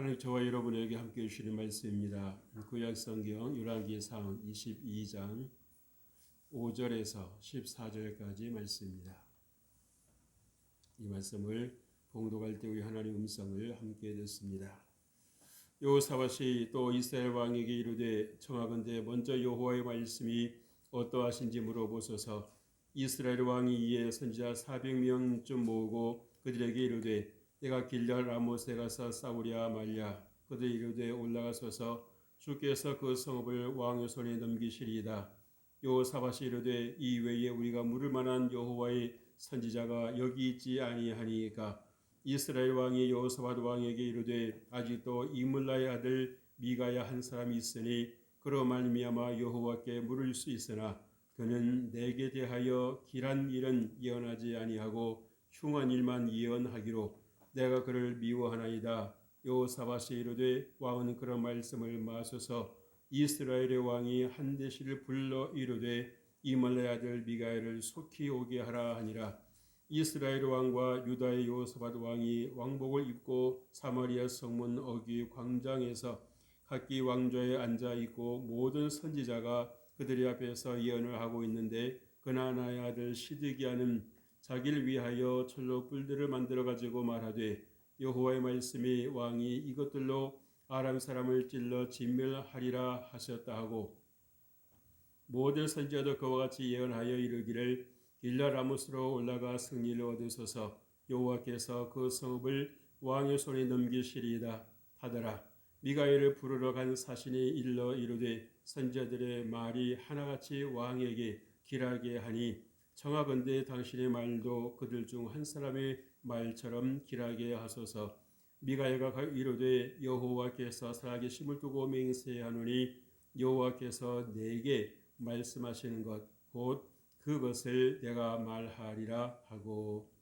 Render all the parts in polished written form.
하나님 저와 여러분에게 함께 주시는 말씀입니다. 구약성경 열왕기상 22장 5절에서 14절까지 말씀입니다. 이 말씀을 봉독할 때 우리 하나님의 음성을 함께 듣습니다. 여호사밧이 또 이스라엘 왕에게 이르되 청하건대 먼저 여호와의 말씀이 어떠하신지 물어보소서. 이스라엘 왕이 이에 선지자 400명쯤 모으고 그들에게 이르되 내가 길르앗 라못에 가서 싸우랴 말랴. 그들이 이르되 올라가소서. 주께서 그 성읍을 왕의 손에 넘기시리이다. 여호사밧이 이르되 이 외에 우리가 물을 만한 여호와의 선지자가 여기 있지 아니하니까. 이스라엘 왕이 여호사밧 왕에게 이르되 아직도 이물라의 아들 미가야 한 사람이 있으니 그로 말미암아 여호와께 물을 수 있으나 그는 내게 대하여 길한 일은 예언하지 아니하고 흉한 일만 예언하기로 내가 그를 미워하나이다. 여호사밧이 이르되 왕은 그런 말씀을 마소서. 이스라엘의 왕이 한데시를 불러 이르되 이물라의 아들 미가야를 속히 오게 하라 하니라. 이스라엘 왕과 유다의 여호사밧 왕이 왕복을 입고 사마리아 성문 어귀 광장에서 각기 왕좌에 앉아 있고 모든 선지자가 그들의 앞에서 예언을 하고 있는데 그나나의 아들 시드기야는 자기를 위하여 철로 뿔들을 만들어 가지고 말하되 여호와의 말씀이 왕이 이것들로 아람 사람을 찔러 진멸하리라 하셨다 하고 모든 선지자도 그와 같이 예언하여 이르기를 길르앗 라못으로 올라가 승리를 얻으소서. 여호와께서 그 성읍을 왕의 손에 넘기시리이다 하더라. 미가야를 부르러 간 사신이 일러 이르되 선지자들의 말이 하나같이 왕에게 길하게 하니 청하건대 당신의 말도 그들 중 한 사람의 말처럼 길하게 하소서. 미가야가 이르되 여호와께서 살아계심을 두고 맹세하노니 여호와께서 내게 말씀하시는 것 곧 그것을 내가 말하리라 하고.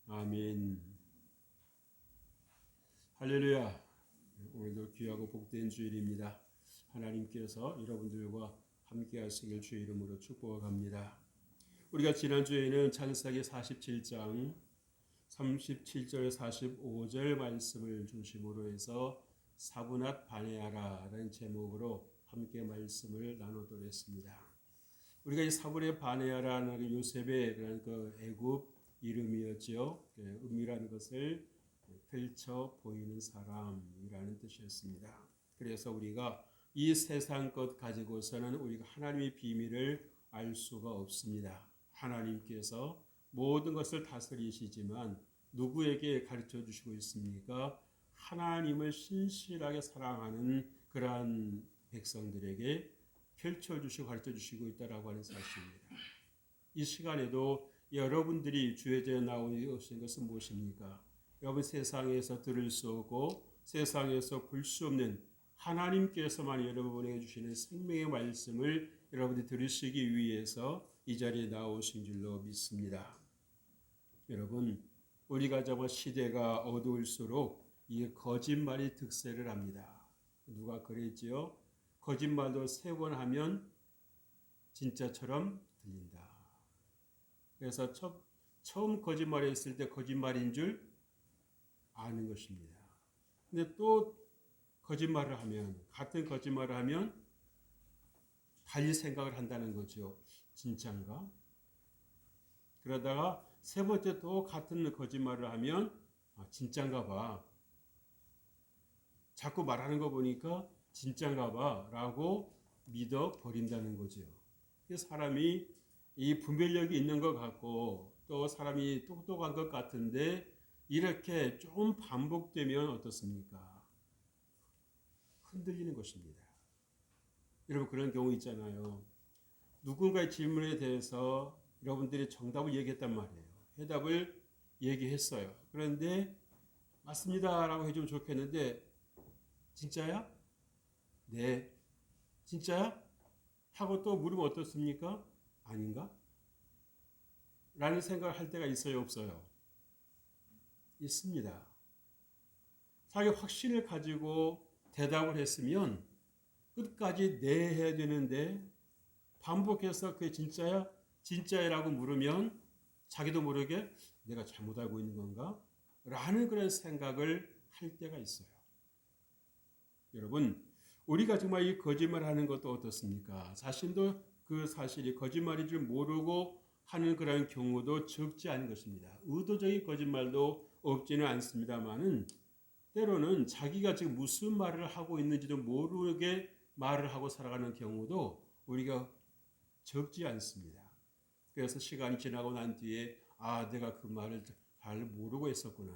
아멘. 할렐루야. 오늘도 귀하고 복된 주일입니다. 하나님께서 여러분들과 함께 하시길 주의 이름으로 축복합니다. 우리가 지난주에는 창세기 47장 37절 45절 말씀을 중심으로 해서 사브낫 바네아라 라는 제목으로 함께 말씀을 나누도록 했습니다. 우리가 이 사브낫 바네아라는 요셉의 그런 그 애굽 이름이었죠. 은밀한 것을 펼쳐 보이는 사람이라는 뜻이었습니다. 그래서 우리가 이 세상 것 가지고서는 우리가 하나님의 비밀을 알 수가 없습니다. 하나님께서 모든 것을 다스리시지만 누구에게 가르쳐 주시고 있습니까? 하나님을 신실하게 사랑하는 그러한 백성들에게 펼쳐주시고 가르쳐주시고 있다고 하는 사실입니다. 이 시간에도 여러분들이 주의제에 나오신 것은 무엇입니까? 여러분 세상에서 들을 수 없고 세상에서 볼 수 없는 하나님께서만 여러분에게 주시는 생명의 말씀을 여러분들이 들으시기 위해서 이 자리에 나오신 줄로 믿습니다. 여러분, 우리가 정말 시대가 어두울수록 이 거짓말이 득세를 합니다. 누가 그랬지요? 거짓말도 3번 하면 진짜처럼 들린다. 그래서 처음 거짓말을 했을 때 거짓말인 줄 아는 것입니다. 근데 또 거짓말을 하면, 같은 거짓말을 하면 달리 생각을 한다는 거죠. 진짠가? 그러다가 3번째 또 같은 거짓말을 하면 진짠가 봐. 자꾸 말하는 거 보니까 진짠가 봐 라고 믿어버린다는 거죠. 사람이 이 분별력이 있는 것 같고 또 사람이 똑똑한 것 같은데 이렇게 좀 반복되면 어떻습니까? 흔들리는 것입니다. 여러분 그런 경우 있잖아요. 누군가의 질문에 대해서 여러분들이 정답을 얘기했단 말이에요. 해답을 얘기했어요. 그런데 맞습니다 라고 해주면 좋겠는데 진짜야? 네. 진짜야? 하고 또 물으면 어떻습니까? 아닌가? 라는 생각을 할 때가 있어요? 없어요? 있습니다. 자기 확신을 가지고 대답을 했으면 끝까지 네 해야 되는데 반복해서 그게 진짜야? 진짜야라고 물으면 자기도 모르게 내가 잘못 알고 있는 건가? 라는 그런 생각을 할 때가 있어요. 여러분, 우리가 정말 이 거짓말하는 것도 어떻습니까? 자신도 그 사실이 거짓말인 줄 모르고 하는 그런 경우도 적지 않은 것입니다. 의도적인 거짓말도 없지는 않습니다만은 때로는 자기가 지금 무슨 말을 하고 있는지도 모르게 말을 하고 살아가는 경우도 우리가 적지 않습니다. 그래서 시간이 지나고 난 뒤에 내가 그 말을 잘 모르고 있었구나.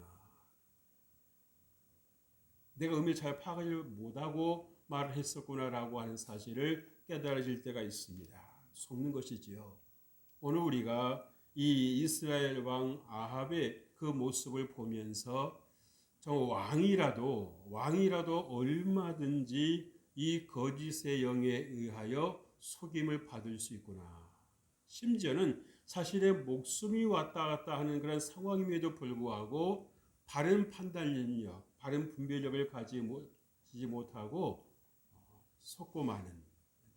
내가 의미를 잘 파악을 못하고 말을 했었구나라고 하는 사실을 깨달아질 때가 있습니다. 속는 것이지요. 오늘 우리가 이 이스라엘 왕 아합의 그 모습을 보면서 왕이라도 얼마든지 이 거짓의 영에 의하여 속임을 받을 수 있구나. 심지어는 자신의 목숨이 왔다 갔다 하는 그런 상황임에도 불구하고 바른 판단 능력, 바른 분별력을 가지지 못하고 속고 마는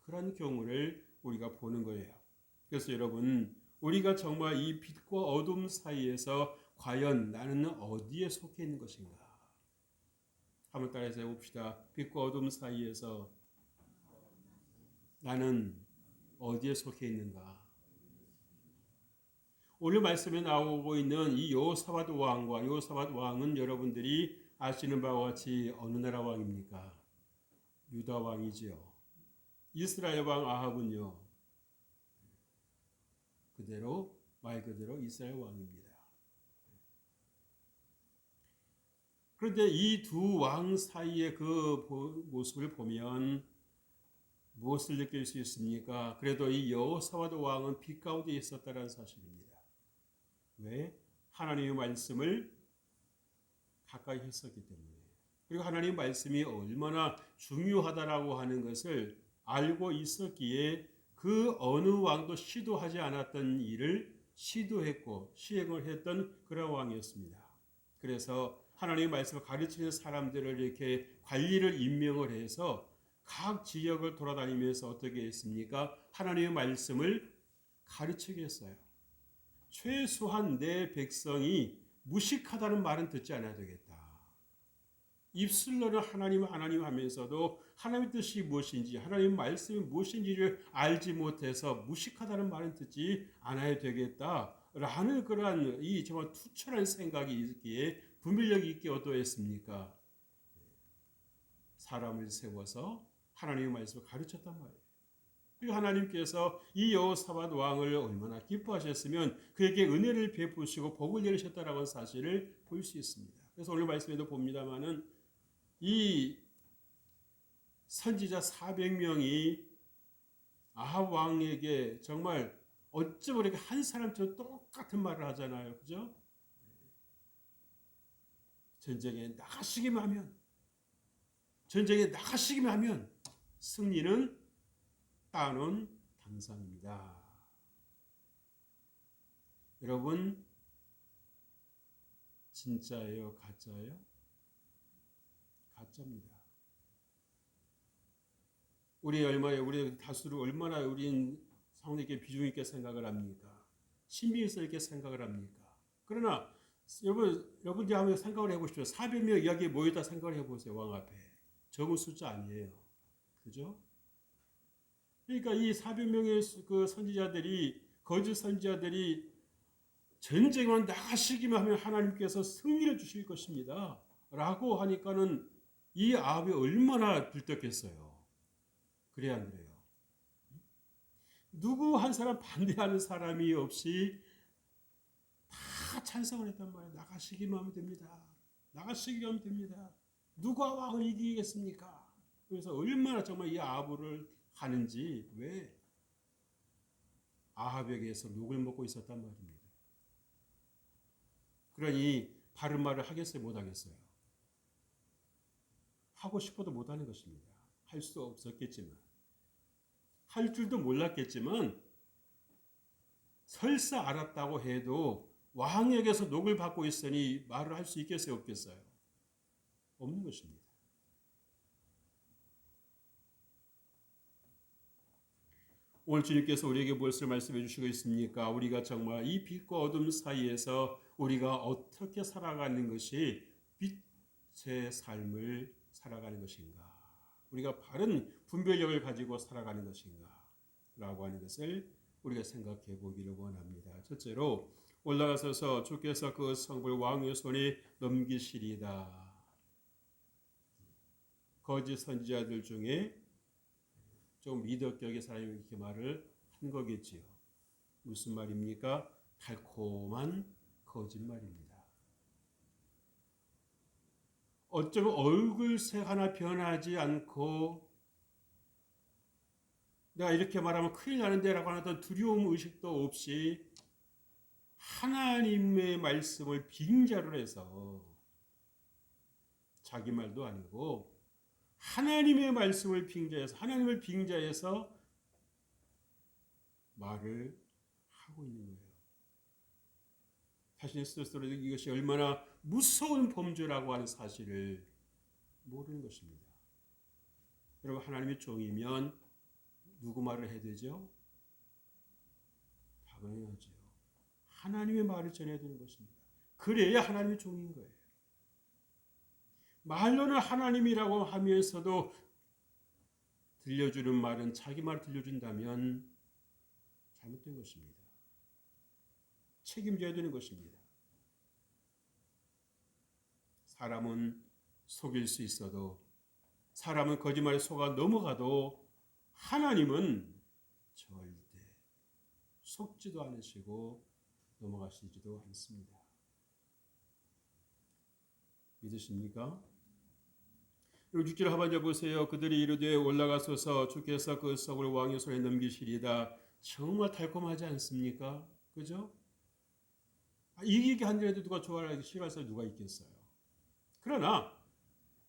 그런 경우를 우리가 보는 거예요. 그래서 여러분, 우리가 정말 이 빛과 어둠 사이에서 과연 나는 어디에 속해 있는 것인가? 한번 따라서 해봅시다. 빛과 어둠 사이에서 나는 어디에 속해 있는가? 오늘 말씀에 나오고 있는 이 여호사밧 왕과 여호사밧 왕은 여러분들이 아시는 바와 같이 어느 나라 왕입니까? 유다 왕이지요. 이스라엘 왕 아합은요. 말 그대로 이스라엘 왕입니다. 그런데 이 두 왕 사이의 그 모습을 보면 무엇을 느낄 수 있습니까? 그래도 이 여호사밧 왕은 빛 가운데 있었다는 사실입니다. 왜? 하나님의 말씀을 가까이 했었기 때문에. 그리고 하나님의 말씀이 얼마나 중요하다라고 하는 것을 알고 있었기에 그 어느 왕도 시도하지 않았던 일을 시도했고 시행을 했던 그런 왕이었습니다. 그래서 하나님의 말씀을 가르치는 사람들을 이렇게 관리를 임명을 해서 각 지역을 돌아다니면서 어떻게 했습니까? 하나님의 말씀을 가르치게 했어요. 최소한 내 백성이 무식하다는 말은 듣지 않아야 되겠다. 입술로는 하나님 하면서도 하나님의 뜻이 무엇인지 하나님의 말씀이 무엇인지를 알지 못해서 무식하다는 말은 듣지 않아야 되겠다라는 그러한 이 정말 투철한 생각이 있기에 분별력이 있게 어떠했습니까? 사람을 세워서 하나님의 말씀을 가르쳤단 말이에요. 그리고 하나님께서 이 여호사밧 왕을 얼마나 기뻐하셨으면 그에게 은혜를 베푸시고 복을 내리셨다라고 하는 사실을 볼 수 있습니다. 그래서 오늘 말씀에도 봅니다만은 이 선지자 400명이 아합 왕에게 정말 어쩜 그렇게 한 사람처럼 똑같은 말을 하잖아요. 그죠? 전쟁에 나가시기만 하면 승리는 따놓은 당상입니다. 여러분, 진짜예요? 가짜예요? 가짜입니다. 우리 다수를 얼마나 우린 상대에게 비중 있게 생각을 합니까? 신비해서 이렇게 생각을 합니까? 그러나 여러분들이 한번 생각을 해보십시오. 400명 이야기에 모였다 생각을 해보세요. 왕 앞에. 적은 숫자 아니에요. 그죠? 그러니까 이 400명의 그 거짓 선지자들이 전쟁만 나가시기만 하면 하나님께서 승리를 주실 것입니다. 라고 하니까는 이 아합이 얼마나 들떴겠어요. 그래야 안 그래요? 누구 한 사람 반대하는 사람이 없이 다 찬성을 했단 말이에요. 나가시기만 하면 됩니다. 누가 왕을 이기겠습니까? 그래서 얼마나 정말 이 아합을 하는지 왜 아합에게서 욕을 먹고 있었단 말입니다. 그러니 바른 말을 하겠어요? 못하겠어요? 하고 싶어도 못하는 것입니다. 할 수 없었겠지만 할 줄도 몰랐겠지만 설사 알았다고 해도 왕에게서 녹을 받고 있으니 말을 할 수 있겠어요? 없겠어요? 없는 것입니다. 오늘 주님께서 우리에게 무엇을 말씀해 주시고 있습니까? 우리가 정말 이 빛과 어둠 사이에서 우리가 어떻게 살아가는 것이 빛의 삶을 살아가는 것인가? 우리가 바른 분별력을 가지고 살아가는 것인가 라고 하는 것을 우리가 생각해 보기를 원합니다. 첫째로 올라가셔서 주께서 그 성을 왕의 손에 넘기시리다. 거짓 선지자들 중에 좀 미덕격의 사람이 이렇게 말을 한 거겠지요. 무슨 말입니까? 달콤한 거짓말입니다. 어쩌면 얼굴색 하나 변하지 않고 내가 이렇게 말하면 큰일 나는데 라고 하는 두려움 의식도 없이 하나님의 말씀을 빙자로 해서 자기 말도 아니고 하나님의 말씀을 빙자해서 하나님을 빙자해서 말을 하고 있는 거예요. 자신의 스스로 이것이 얼마나 무서운 범죄라고 하는 사실을 모르는 것입니다. 여러분 하나님의 종이면 누구 말을 해야 되죠? 당연하죠. 하나님의 말을 전해야 되는 것입니다. 그래야 하나님의 종인 거예요. 말로는 하나님이라고 하면서도 들려주는 말은 자기 말을 들려준다면 잘못된 것입니다. 책임져야 되는 것입니다. 사람은 속일 수 있어도 사람은 거짓말에 속아 넘어가도 하나님은 절대 속지도 않으시고 넘어가시지도 않습니다. 믿으십니까? 6절 하반절 보세요. 그들이 이르되 올라가소서 주께서 그 성을 왕의 손에 넘기시리다. 정말 달콤하지 않습니까? 그죠? 이기게 한데도 누가 좋아하기 싫어할 사람 누가 있겠어요? 그러나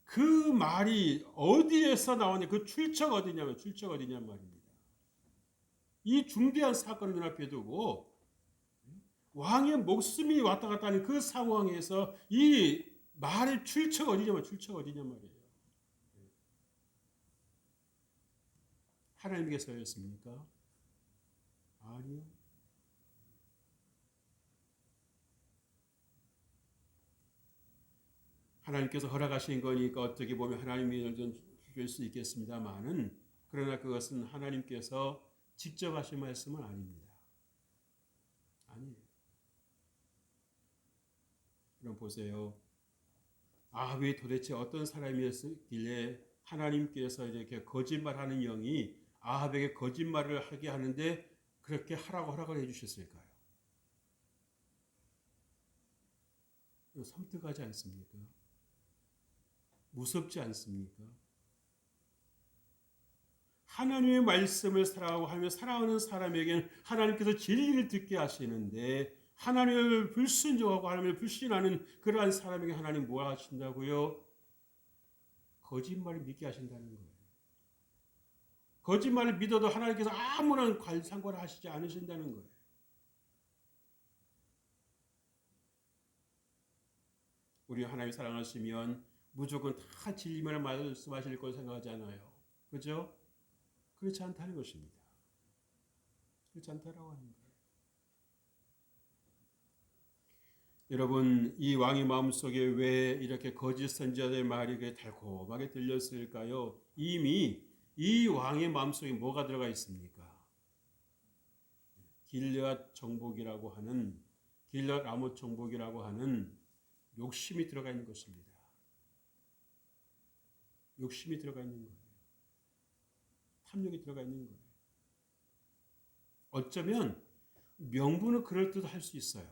그 말이 어디에서 나오냐, 그 출처가 어디냐면 출처가 어디냔 말입니다. 이 중대한 사건을 눈앞에 두고 왕의 목숨이 왔다 갔다 하는 그 상황에서 이 말의 출처가 어디냐면 출처가 어디냔 말이에요. 하나님께서였습니까? 아니요. 하나님께서 허락하신 거니까 어떻게 보면 하나님이 좀 줄 수 있겠습니다만은 그러나 그것은 하나님께서 직접 하신 말씀은 아닙니다. 아니에요. 그럼 보세요. 아합이 도대체 어떤 사람이었길래 하나님께서 이렇게 거짓말하는 영이 아합에게 거짓말을 하게 하는데 그렇게 하라고 허락을 해주셨을까요? 섬뜩하지 않습니까? 무섭지 않습니까? 하나님의 말씀을 살아가고 하며 살아가는 사람에게는 하나님께서 진리를 듣게 하시는데 하나님을 불순종하고 하나님을 불신하는 그러한 사람에게 하나님 뭐 하신다고요? 거짓말을 믿게 하신다는 거예요. 거짓말을 믿어도 하나님께서 아무런 상관을 하시지 않으신다는 거예요. 우리 하나님 사랑하시면 무조건 다 진리만 말씀하실 걸 생각하지 않아요. 그죠? 그렇지 않다는 것입니다. 그렇지 않다라고 하는 거예요. 여러분, 이 왕의 마음속에 왜 이렇게 거짓 선지자들의 말이 달콤하게 들렸을까요? 이미 이 왕의 마음속에 뭐가 들어가 있습니까? 길앗 정복이라고 하는 길앗 라못 정복이라고 하는 욕심이 들어가 있는 것입니다. 욕심이 들어가 있는 거예요. 탐욕이 들어가 있는 거예요. 어쩌면 명분은 그럴듯할 수 있어요.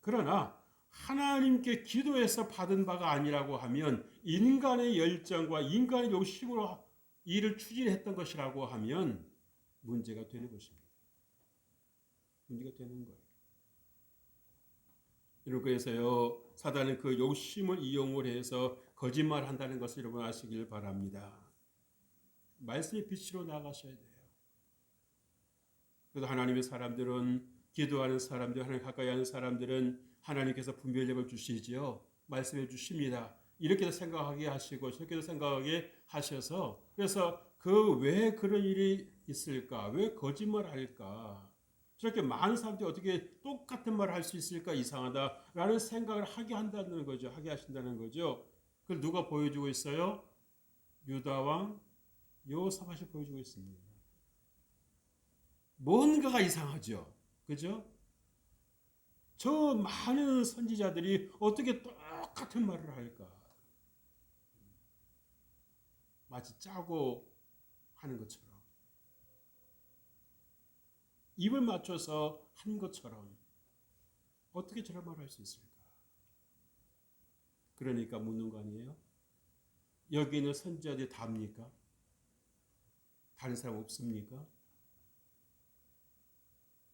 그러나 하나님께 기도해서 받은 바가 아니라고 하면 인간의 열정과 인간의 욕심으로 일을 추진했던 것이라고 하면 문제가 되는 것입니다. 문제가 되는 거예요. 여러분 그래서요 사단은 그 욕심을 이용을 해서 거짓말한다는 것을 여러분 아시길 바랍니다. 말씀의 빛으로 나가셔야 돼요. 그래서 하나님의 사람들은 기도하는 사람들, 하나님 가까이 하는 사람들은 하나님께서 분별력을 주시지요. 말씀해 주십니다. 이렇게도 생각하게 하시고 저렇게도 생각하게 하셔서 그래서 그 왜 그런 일이 있을까? 왜 거짓말할까? 저렇게 많은 사람들이 어떻게 똑같은 말을 할 수 있을까? 이상하다라는 생각을 하게 한다는 거죠. 하게 하신다는 거죠. 그걸 누가 보여주고 있어요? 유다 왕 여호사밧이 보여주고 있습니다. 뭔가가 이상하죠. 그죠? 저 많은 선지자들이 어떻게 똑같은 말을 할까? 마치 짜고 하는 것처럼. 입을 맞춰서 한 것처럼 어떻게 저런 말을 할 수 있을까? 그러니까 묻는 거 아니에요? 여기 있는 선지자들이 답니까? 다른 사람 없습니까?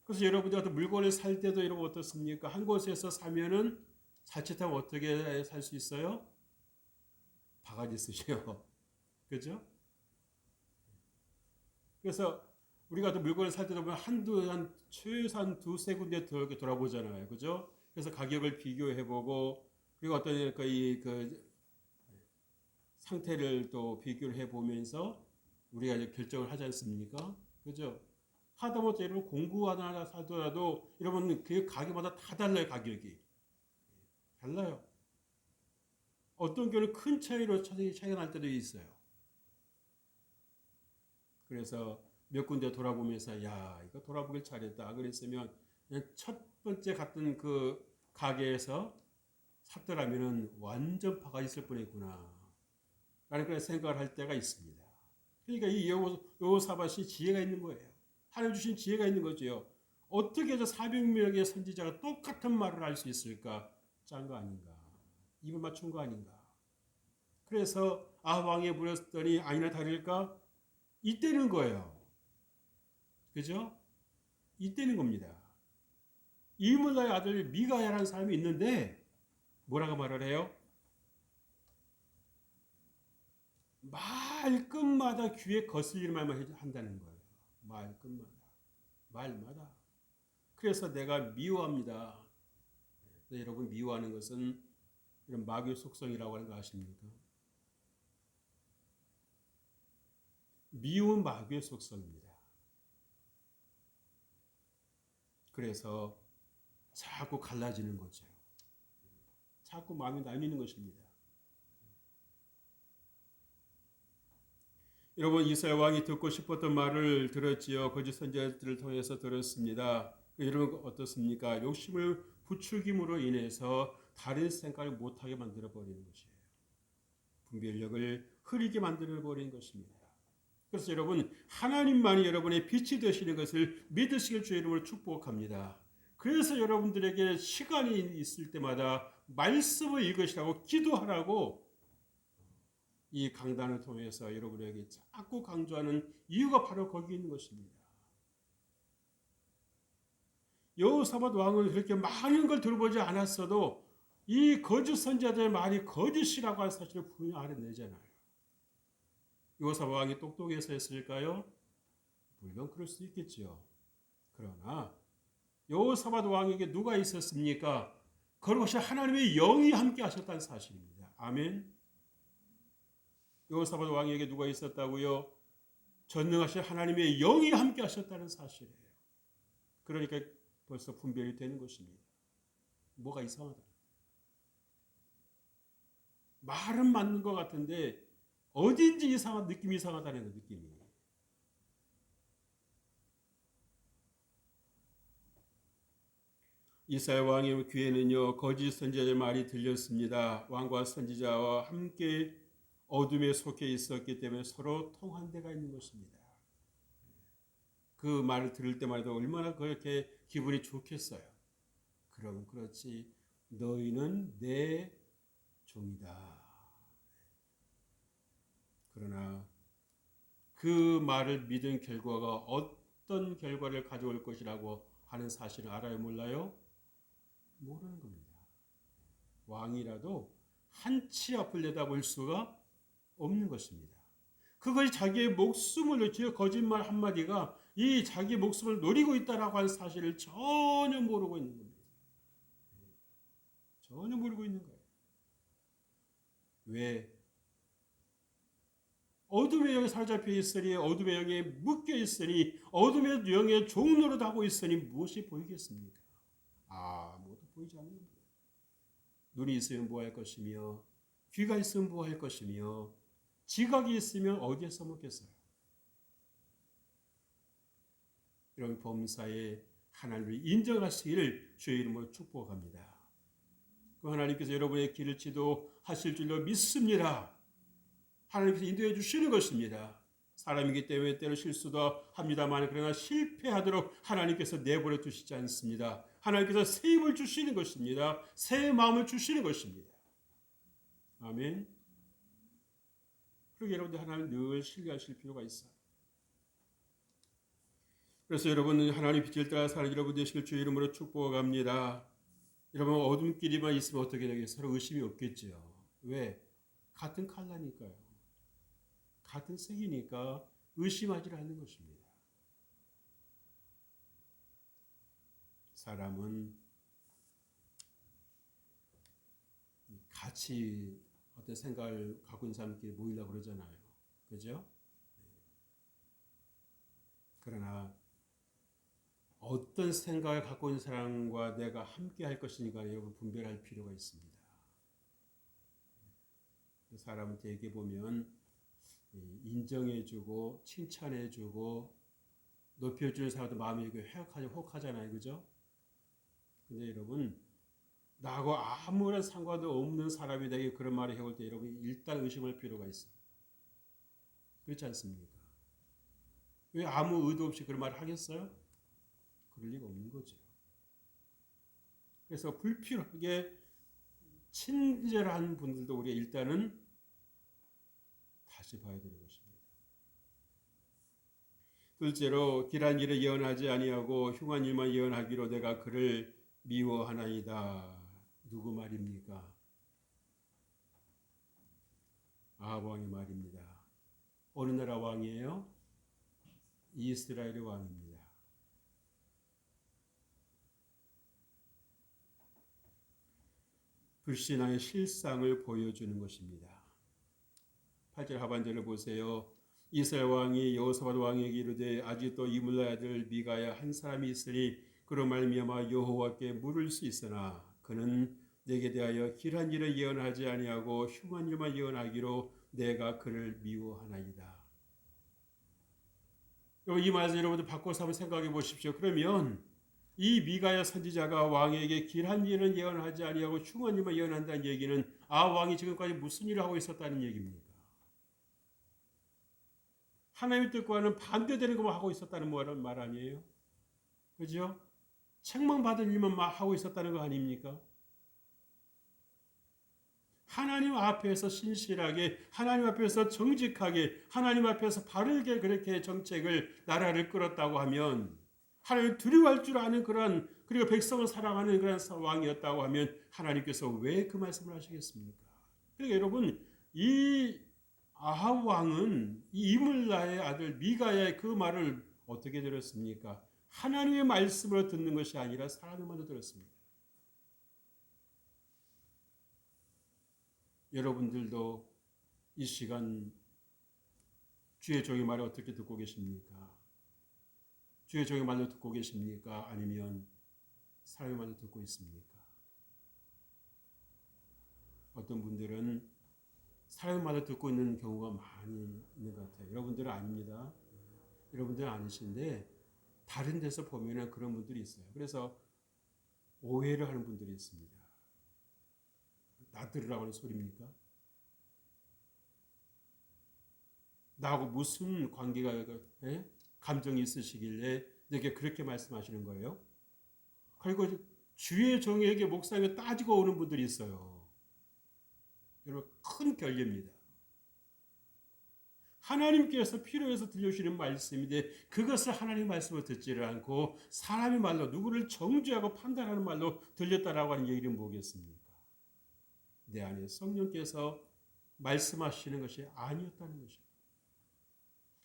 그래서 여러분들 같은 물건을 살 때도 여러분 어떻습니까? 한 곳에서 사면은 자칫하면 어떻게 살 수 있어요? 바가지 쓰죠. 그죠? 그래서 우리가 또 물건을 살 때도 보면 최소한 두세 군데 이렇게 돌아보잖아요. 그죠? 그래서 가격을 비교해보고, 그리고 어떤 그 상태를 또 비교를 해보면서 우리가 이제 결정을 하지 않습니까? 그죠? 하다못해 여러분 공구 하나 사더라도 여러분 그 가격마다 다 달라요. 가격이 달라요. 어떤 경우는 큰 차이로 차이가 날 때도 있어요. 그래서 몇 군데 돌아보면서 야 이거 돌아보길 잘했다 그랬으면 그냥 첫 번째 갔던 그 가게에서 샀더라면 완전 바가 있을 뻔했구나 라는 그런 생각을 할 때가 있습니다. 그러니까 이 여호사밧이 지혜가 있는 거예요. 하나님 주신 지혜가 있는 거죠. 어떻게 해서 400명의 선지자가 똑같은 말을 할 수 있을까? 짠 거 아닌가? 입을 맞춘 거 아닌가? 그래서 왕에 물었더니 아니나 다를까? 이때는 거예요. 그죠? 이때는 겁니다. 이물라의 아들 미가야라는 사람이 있는데 뭐라고 말을 해요? 말끝마다 귀에 거슬리는 말만 한다는 거예요. 말끝마다. 말마다. 그래서 내가 미워합니다. 네, 여러분 미워하는 것은 이런 마귀의 속성이라고 하는 거 아십니까? 미운 마귀의 속성입니다. 그래서 자꾸 갈라지는 거죠. 자꾸 마음이 나뉘는 것입니다. 여러분 이스라엘 왕이 듣고 싶었던 말을 들었지요. 거짓 선지자들을 통해서 들었습니다. 여러분 어떻습니까? 욕심을 부추김으로 인해서 다른 생각을 못하게 만들어 버리는 것이에요. 분별력을 흐리게 만들어 버리는 것입니다. 그래서 여러분 하나님만이 여러분의 빛이 되시는 것을 믿으시길 주의 이름으로 축복합니다. 그래서 여러분들에게 시간이 있을 때마다 말씀을 읽으시라고 기도하라고 이 강단을 통해서 여러분에게 자꾸 강조하는 이유가 바로 거기 있는 것입니다. 여호사밧 왕은 그렇게 많은 걸 들어보지 않았어도 이 거짓 선지자들의 말이 거짓이라고 하는 사실을 분명히 알아내잖아요. 여호사밧 왕이 똑똑해서 했을까요? 물론 그럴 수 있겠죠. 그러나 여호사밧 왕에게 누가 있었습니까? 그것이 하나님의 영이 함께 하셨다는 사실입니다. 아멘. 여호사밧 왕에게 누가 있었다고요? 전능하신 하나님의 영이 함께 하셨다는 사실이에요. 그러니까 벌써 분별이 되는 것입니다. 뭐가 이상하다. 말은 맞는 것 같은데 어딘지 느낌이 이상하다는 거 느낌이. 이스라엘 왕의 귀에는요 거짓 선지자의 말이 들렸습니다. 왕과 선지자와 함께 어둠에 속해 있었기 때문에 서로 통한 데가 있는 것입니다. 그 말을 들을 때마다 얼마나 그렇게 기분이 좋겠어요. 그럼 그렇지 너희는 내 종이다. 그러나 그 말을 믿은 결과가 어떤 결과를 가져올 것이라고 하는 사실을 알아요 몰라요? 모르는 겁니다. 왕이라도 한치 앞을 내다볼 수가 없는 것입니다. 그것이 자기의 목숨을 놓치고 거짓말 한마디가 이 자기 목숨을 노리고 있다라고 하는 사실을 전혀 모르고 있는 겁니다. 전혀 모르고 있는 거예요. 왜? 어둠의 영에 사로잡혀 있으니 어둠의 영에 묶여 있으니 어둠의 영에 종노릇하고 있으니 무엇이 보이겠습니까? 아무것도 보이지 않는 겁니다. 눈이 있으면 뭐 할 것이며 귀가 있으면 뭐 할 것이며 지각이 있으면 어디에 써먹겠어요? 이런 범사에 하나님을 인정하시기를 주의 이름으로 축복합니다. 그 하나님께서 여러분의 길을 지도하실 줄로 믿습니다. 하나님께서 인도해 주시는 것입니다. 사람이기 때문에 때로 실수도 합니다만 그러나 실패하도록 하나님께서 내버려 두시지 않습니다. 하나님께서 새 힘을 주시는 것입니다. 새 마음을 주시는 것입니다. 아멘. 그러게 여러분들 하나님 늘 신뢰하실 필요가 있어요. 그래서 여러분 하나님 빛을 따라 사는 여러분 되시길 주의 이름으로 축복합니다. 여러분 어둠길이만 있으면 어떻게 되겠어요? 서로 의심이 없겠죠. 왜? 같은 컬러니까요. 같은 색이니까 의심하지 않는 것입니다. 사람은 같이 어떤 생각을 갖고 있는 사람끼리 모이려고 그러잖아요. 그죠? 그러나 어떤 생각을 갖고 있는 사람과 내가 함께 할 것이니까 여러분 분별할 필요가 있습니다. 사람은 대개 보면 인정해주고 칭찬해주고 높여주는 사람도 마음이 혹하잖아요. 그죠? 근데 여러분 나하고 아무런 상관도 없는 사람이 내게 그런 말을 해올 때 여러분 일단 의심할 필요가 있어요. 그렇지 않습니까? 왜 아무 의도 없이 그런 말을 하겠어요? 그럴 리가 없는 거죠. 그래서 불필요하게 친절한 분들도 우리가 일단은 다시 봐야 되는 것입니다. 둘째로 길한 일을 예언하지 아니하고 흉한 일만 예언하기로 내가 그를 미워하나이다. 누구 말입니까? 아합 왕의 말입니다. 어느 나라 왕이에요? 이스라엘의 왕입니다. 불신앙의 실상을 보여주는 것입니다. 8절 하반절을 보세요. 이스라엘 왕이 여호사밧 왕에게 이르되 아직도 이물라의 아들 미가야 한 사람이 있으니 그로 말미암아 여호와께 물을 수 있으나 그는 내게 대하여 길한 일을 예언하지 아니하고 흉한 일만 예언하기로 내가 그를 미워하나이다. 이 말씀 여러분들 바꿔서 한번 생각해 보십시오. 그러면 이 미가야 선지자가 왕에게 길한 일은 예언하지 아니하고 흉한 일만 예언한다는 얘기는 왕이 지금까지 무슨 일을 하고 있었다는 얘기입니까? 하나님의 뜻과는 반대되는 것만 하고 있었다는 말 아니에요? 그죠? 책망받은 일만 하고 있었다는 거 아닙니까? 하나님 앞에서 신실하게, 하나님 앞에서 정직하게, 하나님 앞에서 바르게 그렇게 정책을, 나라를 끌었다고 하면 하나님 두려워할 줄 아는 그런, 그리고 백성을 사랑하는 그런 왕이었다고 하면 하나님께서 왜 그 말씀을 하시겠습니까? 그러니까 여러분 이 아합 왕은 이 이물라의 아들 미가야의 그 말을 어떻게 들었습니까? 하나님의 말씀으로 듣는 것이 아니라 사람의 말로 들었습니다. 여러분들도 이 시간 주의 종의 말을 어떻게 듣고 계십니까? 주의 종의 말로 듣고 계십니까? 아니면 사람의 말로 듣고 있습니까? 어떤 분들은 사람의 말을 듣고 있는 경우가 많이 있는 것 같아요. 여러분들은 아닙니다. 여러분들은 아니신데 다른 데서 보면 그런 분들이 있어요. 그래서 오해를 하는 분들이 있습니다. 나 들으라고 하는 소리입니까? 나하고 무슨 관계가 감정이 있으시길래 내게 그렇게 말씀하시는 거예요? 그리고 주의 종에게 목사에게 따지고 오는 분들이 있어요. 여러분 큰 결례입니다. 하나님께서 필요해서 들려주시는 말씀인데 그것을 하나님 말씀을 듣지를 않고 사람의 말로 누구를 정죄하고 판단하는 말로 들렸다라고 하는 얘기는 뭐겠습니까? 내 안에 성령께서 말씀하시는 것이 아니었다는 것이죠.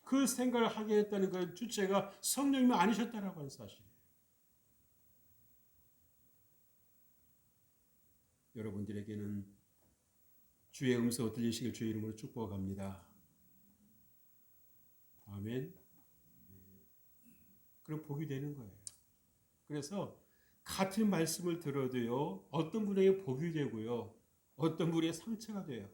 그 생각을 하게 했다는 그 주체가 성령님이 아니셨다라고 하는 사실이에요. 여러분들에게는 주의 음성을 들리시길 주의 이름으로 축복합니다. 아멘. 그럼 복이 되는 거예요. 그래서 같은 말씀을 들어도요, 어떤 분에게 복이 되고요, 어떤 분에게 상처가 돼요.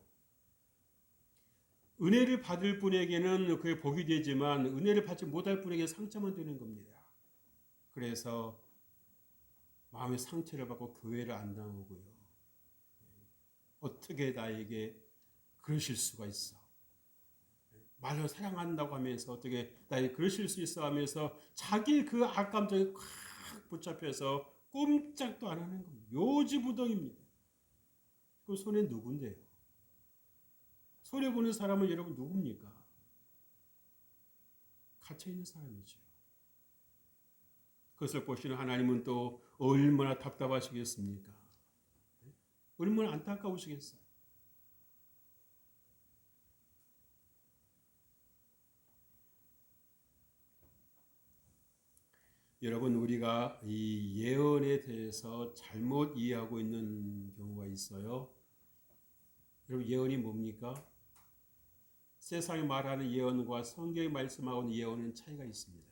은혜를 받을 분에게는 그게 복이 되지만 은혜를 받지 못할 분에게 상처만 되는 겁니다. 그래서 마음의 상처를 받고 교회를 안 나오고요. 어떻게 나에게 그러실 수가 있어? 말로 사랑한다고 하면서 어떻게 나에게 그러실 수 있어 하면서 자기 그 악감정에 꽉 붙잡혀서 꼼짝도 안 하는 겁니다. 요지부동입니다. 그 손에 누군데요? 손해보는 사람은 여러분 누굽니까? 갇혀있는 사람이죠. 그것을 보시는 하나님은 또 얼마나 답답하시겠습니까? 얼마나 안타까우시겠어요? 여러분, 우리가 이 예언에 대해서 잘못 이해하고 있는 경우가 있어요. 여러분, 예언이 뭡니까? 세상이 말하는 예언과 성경이 말씀하는 예언은 차이가 있습니다.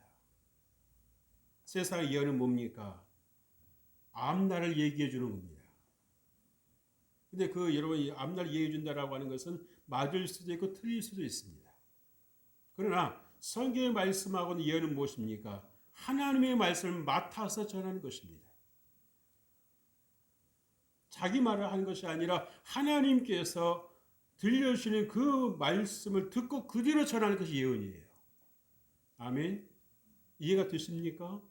세상의 예언은 뭡니까? 앞날을 얘기해 주는 겁니다. 근데 그 여러분 앞날 얘기해 준다라고 하는 것은 맞을 수도 있고 틀릴 수도 있습니다. 그러나 성경의 말씀하고는 예언은 무엇입니까? 하나님의 말씀을 맡아서 전하는 것입니다. 자기 말을 하는 것이 아니라 하나님께서 들려주시는 그 말씀을 듣고 그대로 전하는 것이 예언이에요. 아멘. 이해가 되십니까?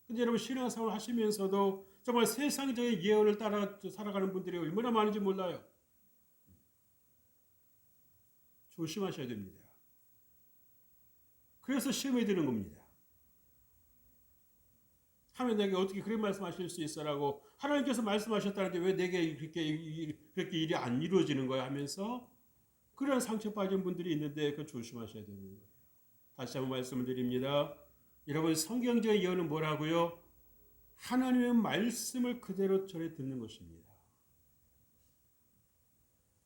근데 여러분 신앙생활 하시면서도 정말 세상적인 예언을 따라 살아가는 분들이 얼마나 많은지 몰라요. 조심하셔야 됩니다. 그래서 시험에 드는 겁니다. 하나님 내게 어떻게 그런 말씀하실 수 있어라고 하나님께서 말씀하셨다는데 왜 내게 그렇게 일이 안 이루어지는 거야 하면서 그런 상처 빠진 분들이 있는데 그 조심하셔야 되는 거예요. 다시 한번 말씀을 드립니다. 여러분 성경적인 예언은 뭐라고요? 하나님의 말씀을 그대로 전해 듣는 것입니다.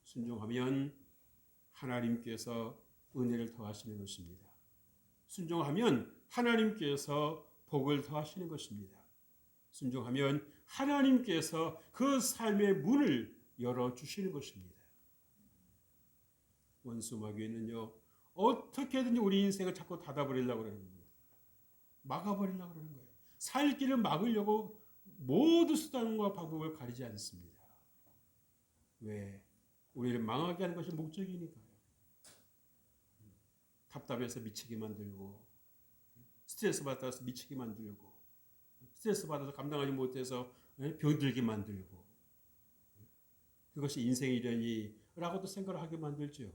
순종하면 하나님께서 은혜를 더하시는 것입니다. 순종하면 하나님께서 복을 더하시는 것입니다. 순종하면 하나님께서 그 삶의 문을 열어주시는 것입니다. 원수 마귀는요 어떻게든지 우리 인생을 자꾸 닫아버리려고 그러는 겁니다. 막아버리려고 그러는 거예요. 살 길을 막으려고 모든 수단과 방법을 가리지 않습니다. 왜? 우리를 망하게 하는 것이 목적이니까요. 답답해서 미치게 만들고 스트레스 받아서 미치게 만들고 스트레스 받아서 감당하지 못해서 병들게 만들고 그것이 인생이려니 라고도 생각을 하게 만들죠.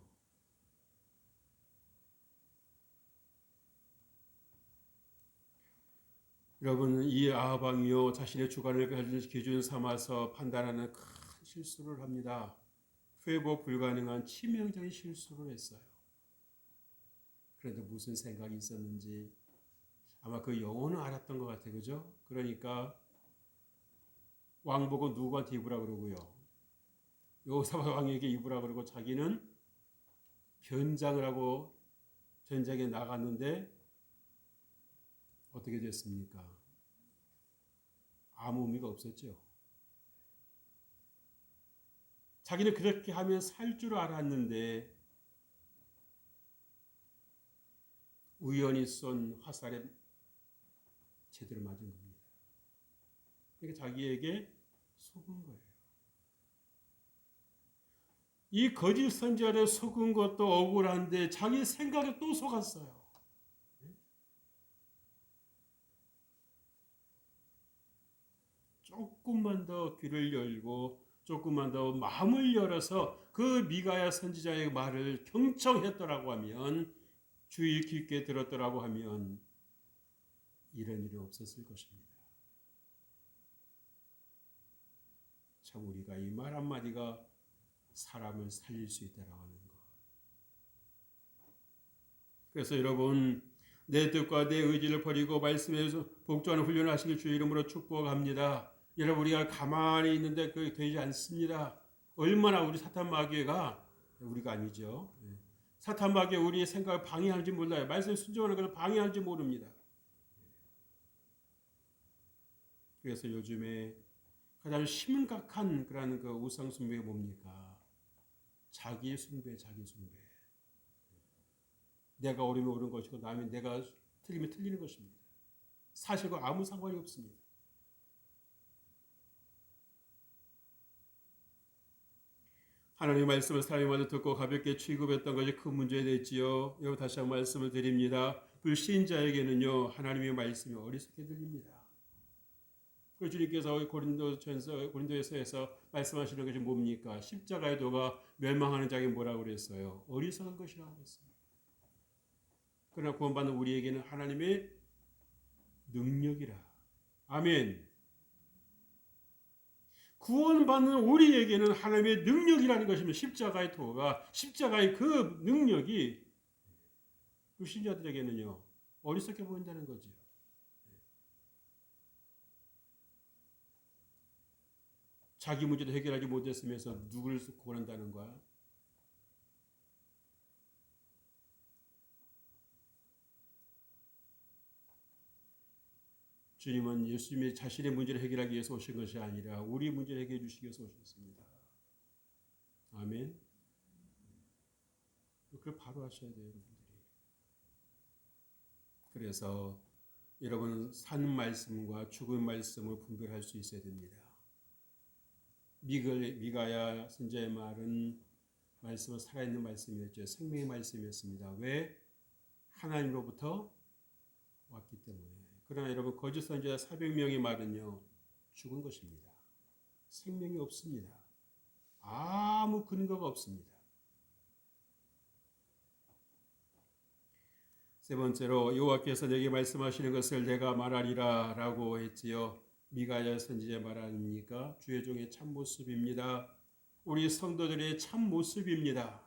여러분 이 아하방이요 자신의 주관을 기준 삼아서 판단하는 큰 실수를 합니다. 회복 불가능한 치명적인 실수를 했어요. 그런데 무슨 생각이 있었는지 아마 그 영혼은 알았던 것 같아요. 그죠? 그러니까 왕복은 누구한테 입으라 그러고요. 여호사밧 왕에게 입으라 그러고 자기는 변장을 하고 전쟁에 나갔는데 어떻게 됐습니까? 아무 의미가 없었죠. 자기는 그렇게 하면 살 줄 알았는데 우연히 쏜 화살에 제대로 맞은 겁니다. 그러니까 자기에게 속은 거예요. 이 거짓 선지자를 속은 것도 억울한데 자기 생각에 또 속았어요. 조금만 더 귀를 열고 조금만 더 마음을 열어서 그 미가야 선지자의 말을 경청했더라고 하면 주의 깊게 들었더라고 하면 이런 일이 없었을 것입니다. 참 우리가 이 말 한마디가 사람을 살릴 수 있다라고 하는 것. 그래서 여러분 내 뜻과 내 의지를 버리고 말씀에서 복종하는 훈련을 하시길 주의 이름으로 축복합니다. 여러분 우리가 가만히 있는데 그게 되지 않습니다. 얼마나 우리 사탄 마귀가 우리가 아니죠. 사탄 마귀 우리의 생각을 방해할지 몰라요. 말씀 순종하는 것을 방해할지 모릅니다. 그래서 요즘에 가장 심각한 그런 그 우상 숭배가 뭡니까? 자기 숭배, 자기 숭배. 내가 옳으면 옳은 것이고 남이 내가 틀리면 틀리는 것입니다. 사실과 아무 상관이 없습니다. 하나님의 말씀을 사람마다 듣고 가볍게 취급했던 것이 큰 문제가 됐지요. 여러분 다시 한번 말씀을 드립니다. 불신자에게는요 하나님의 말씀이 어리석게 들립니다. 그 주님께서 고린도에서 말씀하시는 것이 뭡니까? 십자가의 도가 멸망하는 자에게 뭐라고 그랬어요? 어리석은 것이라고 했어요. 그러나 구원받는 우리에게는 하나님의 능력이라. 아멘. 구원받는 우리에게는 하나님의 능력이라는 것이면 십자가의 도가, 십자가의 그 능력이 불신자들에게는요 어리석게 보인다는 거죠. 자기 문제도 해결하지 못했으면서 누구를 구원한다는 거야? 주님은 예수님의 자신의 문제를 해결하기 위해서 오신 것이 아니라 우리 문제를 해결해 주시기 위해서 오셨습니다. 아멘. 그걸 바로 하셔야 돼요, 여러분들이. 그래서 여러분은 산 말씀과 죽은 말씀을 분별할 수 있어야 됩니다. 미가야 선지자의 말씀은 살아있는 말씀이었죠. 생명의 말씀이었습니다. 왜? 하나님으로부터 왔기 때문에. 그러나 여러분 거짓 선지자 400명의 말은요 죽은 것입니다. 생명이 없습니다. 아무 근거가 없습니다. 세 번째로 여호와께서 내게 말씀하시는 것을 내가 말하리라 라고 했지요. 미가야 선지자의 말 아닙니까? 주의 종의 참모습입니다. 우리 성도들의 참모습입니다.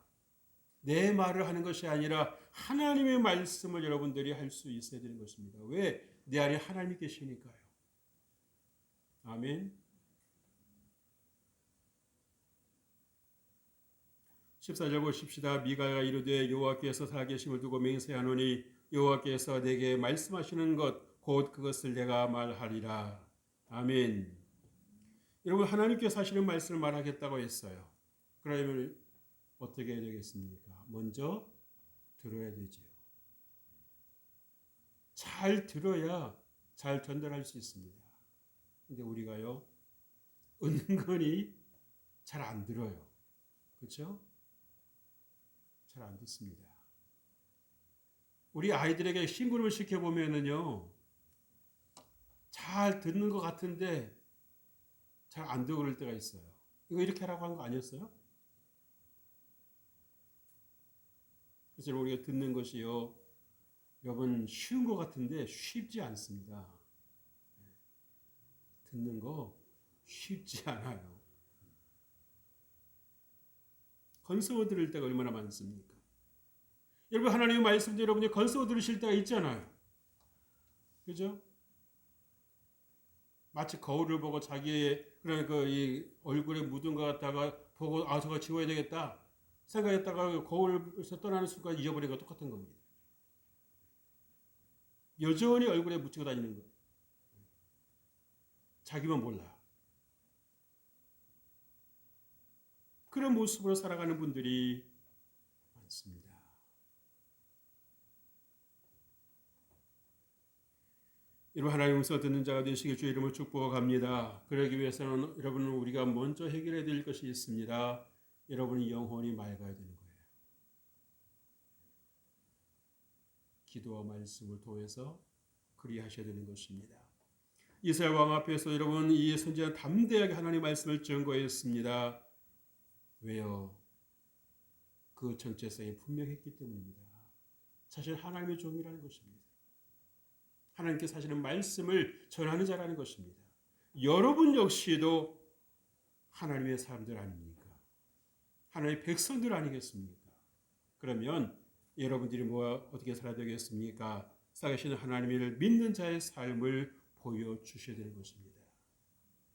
내 말을 하는 것이 아니라 하나님의 말씀을 여러분들이 할 수 있어야 되는 것입니다. 왜? 내 안에 하나님이 계시니까요. 아멘. 14절 보십시다. 미가가 이르되 여호와께서 살아계심을 두고 맹세하노니 여호와께서 내게 말씀하시는 것 곧 그것을 내가 말하리라. 아멘. 여러분 하나님께서 하시는 말씀을 말하겠다고 했어요. 그러면 어떻게 해야 되겠습니까? 먼저 들어야 되지요. 잘 들어야 잘 전달할 수 있습니다. 근데 우리가요 은근히 잘 안 들어요. 그렇죠? 잘 안 듣습니다. 우리 아이들에게 심부름을 시켜보면은요 잘 듣는 것 같은데 잘 안 듣고 그럴 때가 있어요. 이거 이렇게 하라고 한 거 아니었어요? 그래서 우리가 듣는 것이요 여러분 쉬운 것 같은데 쉽지 않습니다. 듣는 거 쉽지 않아요. 건성어 들을 때가 얼마나 많습니까? 여러분 하나님의 말씀도 여러분이 건성어 들으실 때가 있잖아요. 그죠? 마치 거울을 보고 자기의 그런 이 얼굴에 묻은 것 같다가 보고 저거 지워야 되겠다 생각했다가 거울에서 떠나는 순간 잊어버린 거 똑같은 겁니다. 여전히 얼굴에 묻히고 다니는 거예요. 자기만 몰라. 그런 모습으로 살아가는 분들이 많습니다. 여러분 하나님의 음성 듣는 자가 되시길 주의 이름으로 축복합니다. 그러기 위해서는 여러분은 우리가 먼저 해결해야 될 것이 있습니다. 여러분이 영혼이 맑아야 되는 거예요. 기도와 말씀을 통해서 그리하셔야 되는 것입니다. 이스라엘 왕 앞에서 여러분 이 선지자는 담대하게 하나님의 말씀을 증거했습니다. 왜요? 그 정체성이 분명했기 때문입니다. 사실 하나님의 종이라는 것입니다. 하나님께서 하시는 말씀을 전하는 자라는 것입니다. 여러분 역시도 하나님의 사람들 아닙니까? 하나님의 백성들 아니겠습니까? 그러면 여러분들이 어떻게 살아야 되겠습니까? 살아계시는 하나님을 믿는 자의 삶을 보여주셔야 되는 것입니다.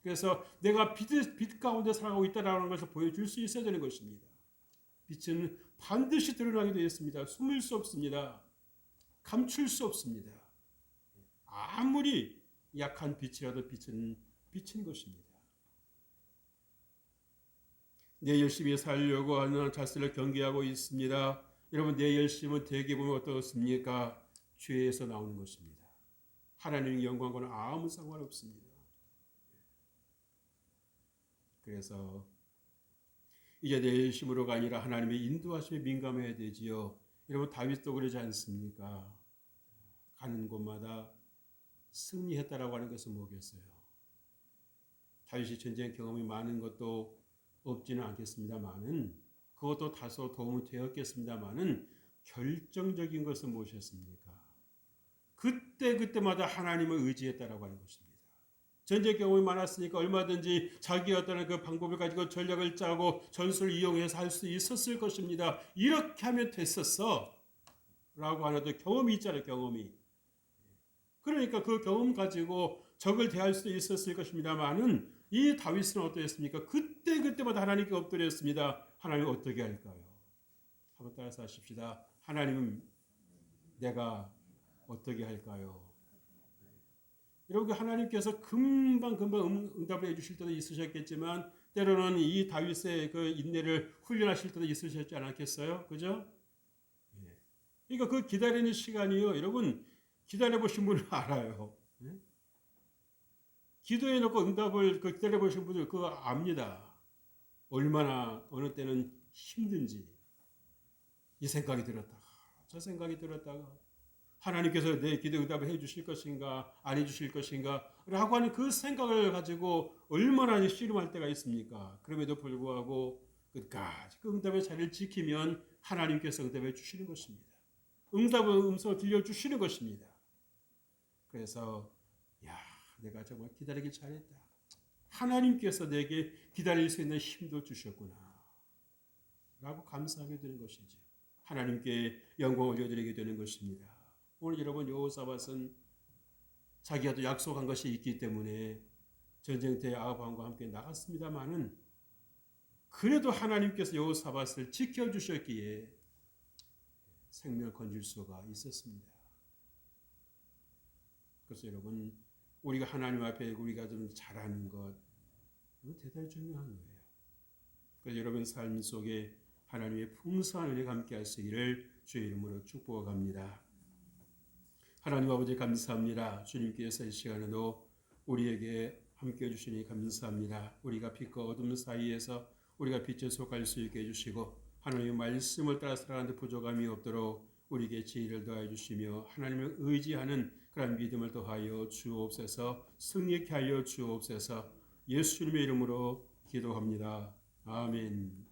그래서 내가 빛 가운데 살아가고 있다는 것을 보여줄 수 있어야 되는 것입니다. 빛은 반드시 드러나게 되어 있습니다. 숨을 수 없습니다. 감출 수 없습니다. 아무리 약한 빛이라도 빛은 빛인 것입니다. 내 열심히 살려고 하는 자세를 경계하고 있습니다. 여러분 내 열심은 대개 보면 어떻습니까? 죄에서 나오는 것입니다. 하나님의 영광과는 아무 상관없습니다. 그래서 이제 내 힘으로가 아니라 하나님의 인도하심에 민감해야 되지요. 여러분 다윗도 그러지 않습니까? 가는 곳마다 승리했다라고 하는 것은 뭐겠어요? 다윗이 전쟁 경험이 많은 것도 없지는 않겠습니다만은 그것도 다소 도움이 되었겠습니다만은 결정적인 것은 무엇이었습니까? 그때마다 하나님을 의지했다라고 하는 것입니다. 전쟁 경험이 많았으니까 얼마든지 자기 어떤 그 방법을 가지고 전략을 짜고 전술을 이용해서 할 수 있었을 것입니다. 이렇게 하면 됐었어 라고 하는 경험이 있잖아요. 경험이. 그러니까 그 경험 가지고 적을 대할 수도 있었을 것입니다만은 이 다윗은 어떠했습니까? 그때마다 하나님께 엎드렸습니다. 하나님 어떻게 할까요? 한번 따라서 하십시다. 하나님은 내가 어떻게 할까요? 여러분 하나님께서 금방 응답을 해주실 때도 있으셨겠지만 때로는 이 다윗의 그 인내를 훈련하실 때도 있으셨지 않았겠어요? 그죠? 그러니까 그 기다리는 시간이요. 여러분 기다려보신 분은 알아요. 기도해놓고 응답을 기다려보신 분들 그거 압니다. 얼마나 어느 때는 힘든지 이 생각이 들었다가 저 생각이 들었다가 하나님께서 내 기도 응답을 해 주실 것인가 안 해 주실 것인가 라고 하는 그 생각을 가지고 얼마나 씨름할 때가 있습니까? 그럼에도 불구하고 끝까지 그 응답의 자리를 지키면 하나님께서 응답해 주시는 것입니다. 응답의 음성을 들려주시는 것입니다. 그래서 내가 정말 기다리기 잘했다. 하나님께서 내게 기다릴 수 있는 힘도 주셨구나 라고 감사하게 되는 것이죠. 하나님께 영광을 올려드리게 되는 것입니다. 오늘 여러분 여호사밧은 자기가 또 약속한 것이 있기 때문에 전쟁터에 아합 왕과 함께 나갔습니다마는 그래도 하나님께서 여호사밧을 지켜주셨기에 생명을 건질 수가 있었습니다. 그래서 여러분 우리가 하나님 앞에 우리가 좀 잘하는 것 대단히 중요한 거예요. 그래서 여러분 삶 속에 하나님의 풍성한 은혜가 함께 하시기를 주의 이름으로 축복합니다. 하나님 아버지 감사합니다. 주님께서 이 시간에도 우리에게 함께 해주시니 감사합니다. 우리가 빛과 어둠 사이에서 우리가 빛에 속할 수 있게 해주시고 하나님의 말씀을 따라 살아가는 부족함이 없도록 우리에게 지혜를 더하여 주시며 하나님을 의지하는 그런 믿음을 더하여 주옵소서. 승리케 하여 주옵소서. 예수님의 이름으로 기도합니다. 아멘.